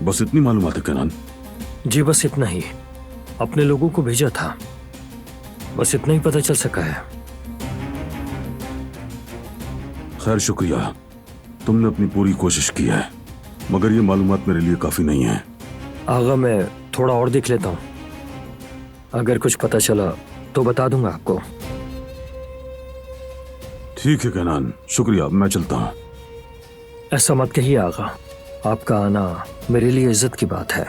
बस इतनी मालूमात है केनान? जी बस इतना ही। अपने लोगों को भेजा था, बस इतना ही पता चल सका है। खैर शुक्रिया, तुमने अपनी पूरी कोशिश की है, मगर ये मालूमात मेरे लिए काफी नहीं है। आगा मैं थोड़ा और देख लेता हूँ, अगर कुछ पता चला तो बता दूंगा आपको। ठीक है केनान, शुक्रिया, मैं चलता हूँ। ऐसा मत कहिए आगा, आपका आना मेरे लिए इज्जत की बात है।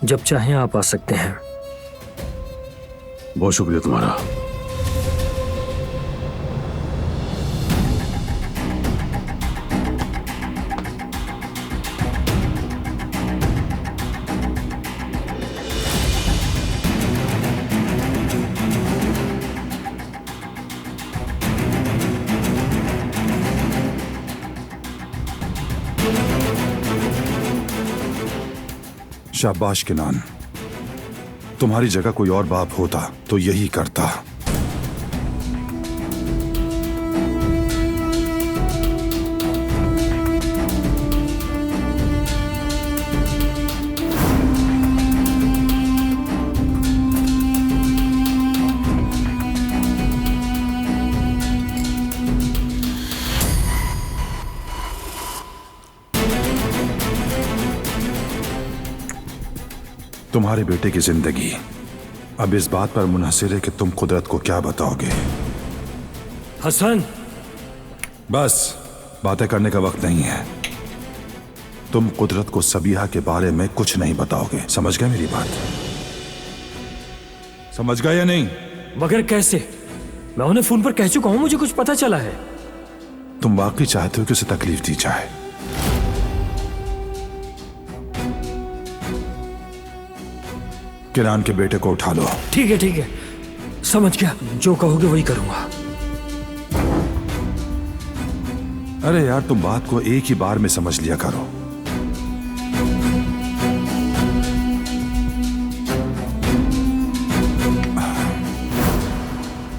जब चाहें आप आ सकते हैं। बहुत शुक्रिया तुम्हारा। शाबाश केनान, तुम्हारी जगह कोई और बाप होता तो यही करता। तुम्हारे बेटे की जिंदगी अब इस बात पर मुनहसिर है कि तुम कुदरत को क्या बताओगे। हसन, बस बातें करने का वक्त नहीं है। तुम कुदरत को सबीहा के बारे में कुछ नहीं बताओगे, समझ गए मेरी बात? समझ गए या नहीं? मगर कैसे? मैं उन्हें फोन पर कह चुका हूं, मुझे कुछ पता चला है। तुम वाकई चाहते हो कि उसे तकलीफ दी जाए? किरान के बेटे को उठा लो। ठीक है, समझ गया, जो कहोगे वही करूंगा। अरे यार, तुम बात को एक ही बार में समझ लिया करो।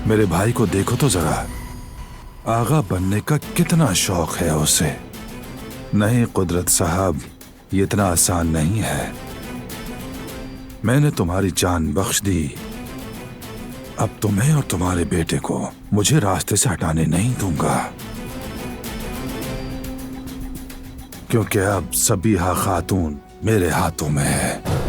मेरे भाई को देखो तो जरा, आगा बनने का कितना शौक है उसे। नहीं कुदरत साहब, ये इतना आसान नहीं है। मैंने तुम्हारी जान बख्श दी, अब तुम्हें और तुम्हारे बेटे को मुझे रास्ते से हटाने नहीं दूंगा, क्योंकि अब सबीहा खातून मेरे हाथों में है।